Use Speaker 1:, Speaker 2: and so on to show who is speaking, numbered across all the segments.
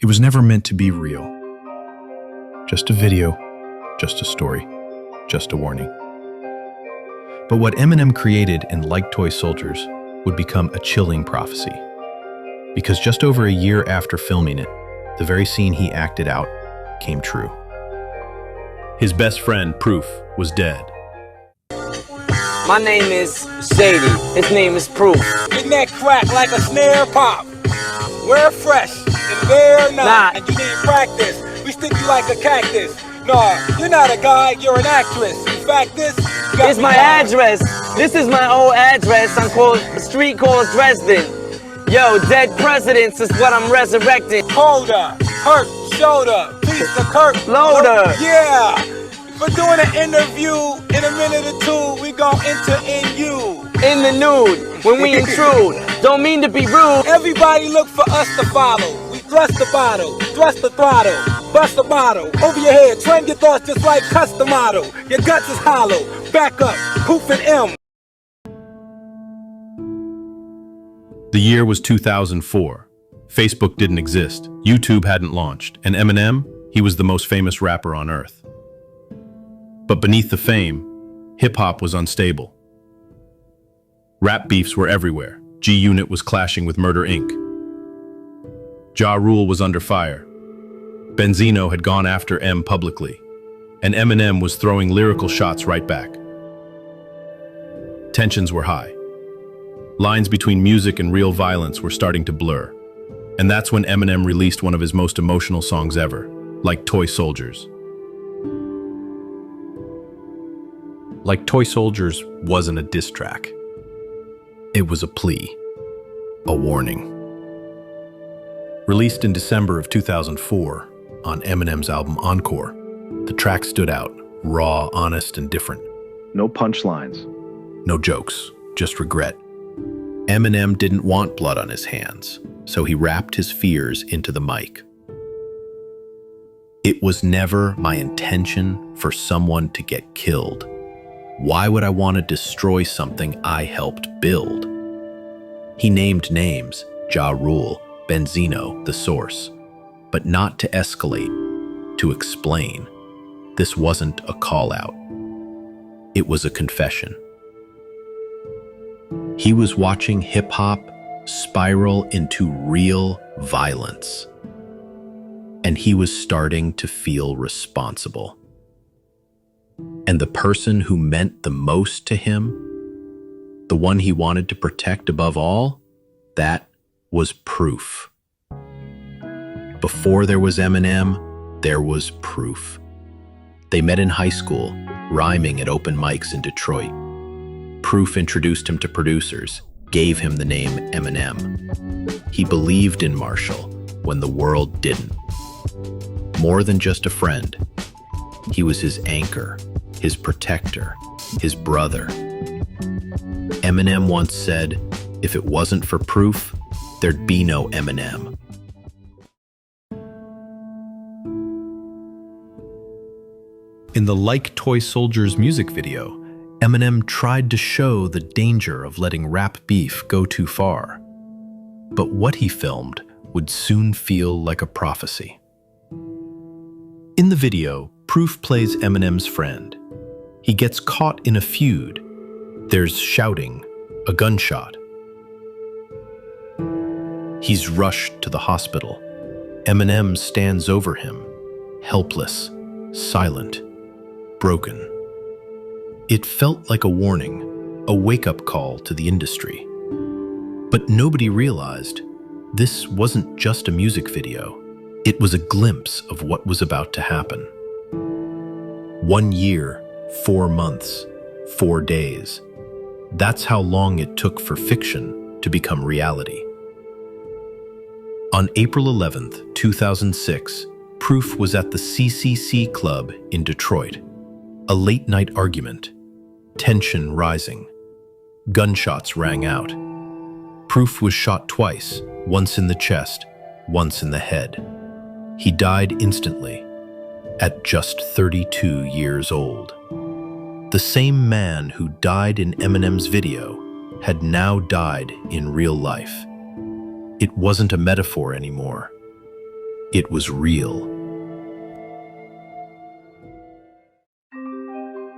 Speaker 1: It was never meant to be real. Just a video, just a story, just a warning. But what Eminem created in Like Toy Soldiers would become a chilling prophecy. Because just over a year after filming it, the very scene he acted out came true. His best friend, Proof, was dead.
Speaker 2: My name is Shady. His name is Proof.
Speaker 3: Your neck crack like a snare pop. We're fresh and they're not. And you need practice. We stick you like a cactus. Nah, you're not a guy, you're an actress. In fact,
Speaker 2: Here's my address. This is my old address on the street called Dresden. Yo, dead presidents is what I'm resurrecting.
Speaker 3: Holder, hurt, shoulder, piece the Kirk.
Speaker 2: Loader.
Speaker 3: Yeah. We're doing an interview in a minute or two. We gon' enter in you.
Speaker 2: In the nude, when we intrude. Don't mean to be rude.
Speaker 3: Everybody look for us to follow. We thrust the bottle, thrust the throttle, bust the bottle. Over your head, trend your thoughts just like custom model. Your guts is hollow. Back up, Proof and M.
Speaker 1: The year was 2004. Facebook didn't exist, YouTube hadn't launched, and Eminem, he was the most famous rapper on earth. But beneath the fame, hip-hop was unstable. Rap beefs were everywhere. G-Unit was clashing with Murder Inc. Ja Rule was under fire. Benzino had gone after M publicly, and Eminem was throwing lyrical shots right back. Tensions were high. Lines between music and real violence were starting to blur. And that's when Eminem released one of his most emotional songs ever, Like Toy Soldiers. Like Toy Soldiers wasn't a diss track. It was a plea, a warning. Released in December of 2004 on Eminem's album Encore, the track stood out, raw, honest, and different.
Speaker 4: No punchlines.
Speaker 1: No jokes, just regret. Eminem didn't want blood on his hands, so he rapped his fears into the mic. It was never my intention for someone to get killed. Why would I want to destroy something I helped build? He named names, Ja Rule, Benzino, The Source, but not to escalate, to explain. This wasn't a call-out. It was a confession. He was watching hip-hop spiral into real violence, and he was starting to feel responsible. And the person who meant the most to him, the one he wanted to protect above all, that was Proof. Before there was Eminem, there was Proof. They met in high school, rhyming at open mics in Detroit. Proof introduced him to producers, gave him the name Eminem. He believed in Marshall when the world didn't. More than just a friend, he was his anchor, his protector, his brother. Eminem once said, if it wasn't for Proof, there'd be no Eminem. In the Like Toy Soldiers music video, Eminem tried to show the danger of letting rap beef go too far. But what he filmed would soon feel like a prophecy. In the video, Proof plays Eminem's friend. He gets caught in a feud. There's shouting, a gunshot. He's rushed to the hospital. Eminem stands over him, helpless, silent, broken. It felt like a warning, a wake-up call to the industry. But nobody realized this wasn't just a music video. It was a glimpse of what was about to happen. 1 year, 4 months, 4 days. That's how long it took for fiction to become reality. On April 11th, 2006, Proof was at the CCC Club in Detroit. A late-night argument. Tension rising. Gunshots rang out. Proof was shot twice, once in the chest, once in the head. He died instantly, at just 32 years old. The same man who died in Eminem's video had now died in real life. It wasn't a metaphor anymore. It was real.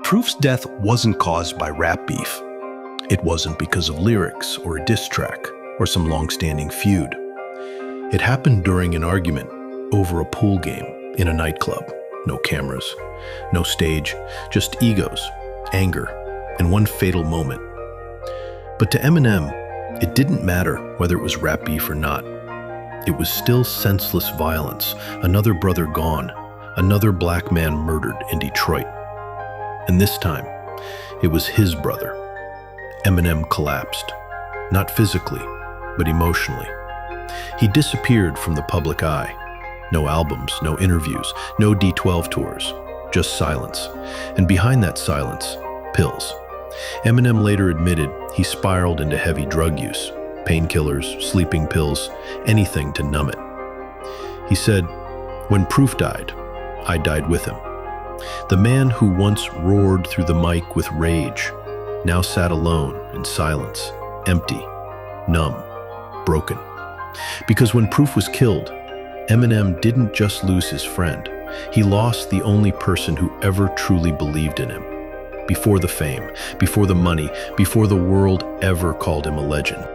Speaker 4: Proof's death wasn't caused by rap beef. It wasn't because of lyrics or a diss track or some long-standing feud. It happened during an argument over a pool game in a nightclub. No cameras, no stage, just egos, anger, and one fatal moment. But to Eminem, it didn't matter whether it was rap beef or not. It was still senseless violence, another brother gone, another black man murdered in Detroit. And this time, it was his brother. Eminem collapsed, not physically, but emotionally. He disappeared from the public eye. No albums, no interviews, no D12 tours, just silence. And behind that silence, pills. Eminem later admitted he spiraled into heavy drug use, painkillers, sleeping pills, anything to numb it. He said, "When Proof died, I died with him." The man who once roared through the mic with rage now sat alone in silence, empty, numb, broken. Because when Proof was killed, Eminem didn't just lose his friend. He lost the only person who ever truly believed in him. Before the fame, before the money, before the world ever called him a legend.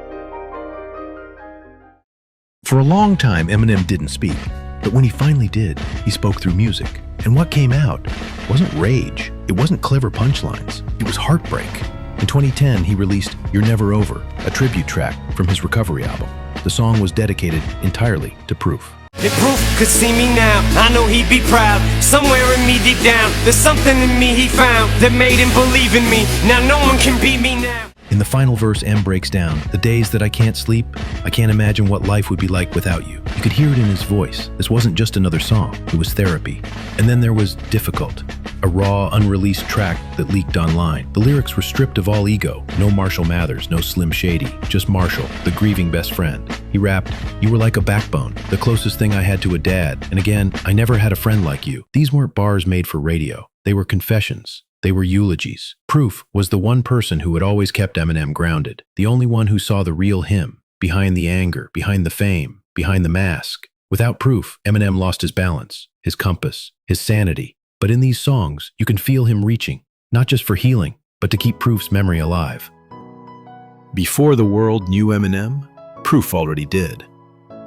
Speaker 1: For a long time, Eminem didn't speak. But when he finally did, he spoke through music. And what came out wasn't rage. It wasn't clever punchlines. It was heartbreak. In 2010, he released You're Never Over, a tribute track from his recovery album. The song was dedicated entirely to Proof.
Speaker 5: If Proof could see me now, I know he'd be proud. Somewhere in me deep down, there's something in me he found that made him believe in me. Now no one can beat me now.
Speaker 1: In the final verse, M breaks down. The days that I can't sleep, I can't imagine what life would be like without you. You could hear it in his voice. This wasn't just another song, it was therapy. And then there was Difficult, a raw, unreleased track that leaked online. The lyrics were stripped of all ego. No Marshall Mathers, no Slim Shady, just Marshall, the grieving best friend. He rapped, "You were like a backbone, the closest thing I had to a dad. And again, I never had a friend like you." These weren't bars made for radio. They were confessions. They were eulogies. Proof was the one person who had always kept Eminem grounded, the only one who saw the real him, behind the anger, behind the fame, behind the mask. Without Proof, Eminem lost his balance, his compass, his sanity. But in these songs, you can feel him reaching, not just for healing, but to keep Proof's memory alive.
Speaker 4: Before the world knew Eminem, Proof already did.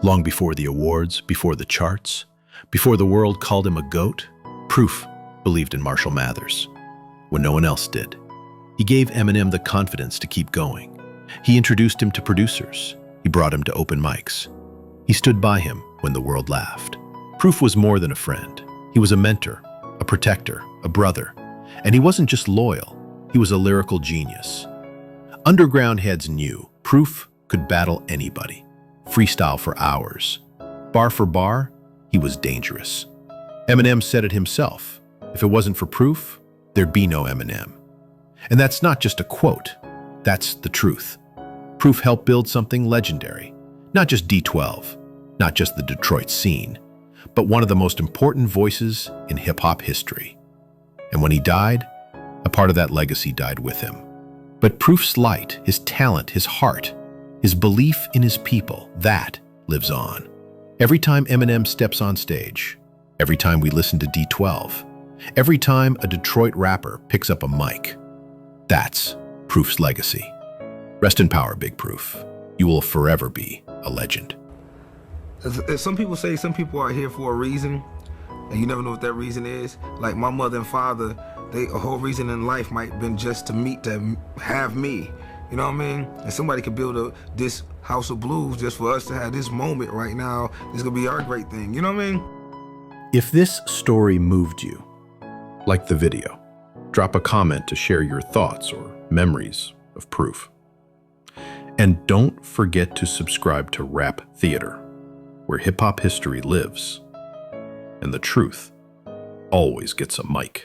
Speaker 4: Long before the awards, before the charts, before the world called him a GOAT, Proof believed in Marshall Mathers when no one else did. He gave Eminem the confidence to keep going. He introduced him to producers. He brought him to open mics. He stood by him when the world laughed. Proof was more than a friend. He was a mentor, a protector, a brother. And he wasn't just loyal, he was a lyrical genius. Underground heads knew Proof could battle anybody, freestyle for hours. Bar for bar, he was dangerous. Eminem said it himself. If it wasn't for Proof, there'd be no Eminem. And that's not just a quote, that's the truth. Proof helped build something legendary. Not just D12, not just the Detroit scene, but one of the most important voices in hip-hop history. And when he died, a part of that legacy died with him. But Proof's light, his talent, his heart, his belief in his people, that lives on. Every time Eminem steps on stage, every time we listen to D12, every time a Detroit rapper picks up a mic, that's Proof's legacy. Rest in power, Big Proof. You will forever be a legend.
Speaker 6: As some people say, some people are here for a reason, and you never know what that reason is. Like my mother and father, a whole reason in life might have been just to have me. You know what I mean? And somebody could build this house of blues just for us to have this moment right now. This is gonna be our great thing. You know what I mean?
Speaker 4: If this story moved you, like the video, drop a comment to share your thoughts or memories of Proof. And don't forget to subscribe to Rap Theater, where hip-hop history lives, and the truth always gets a mic.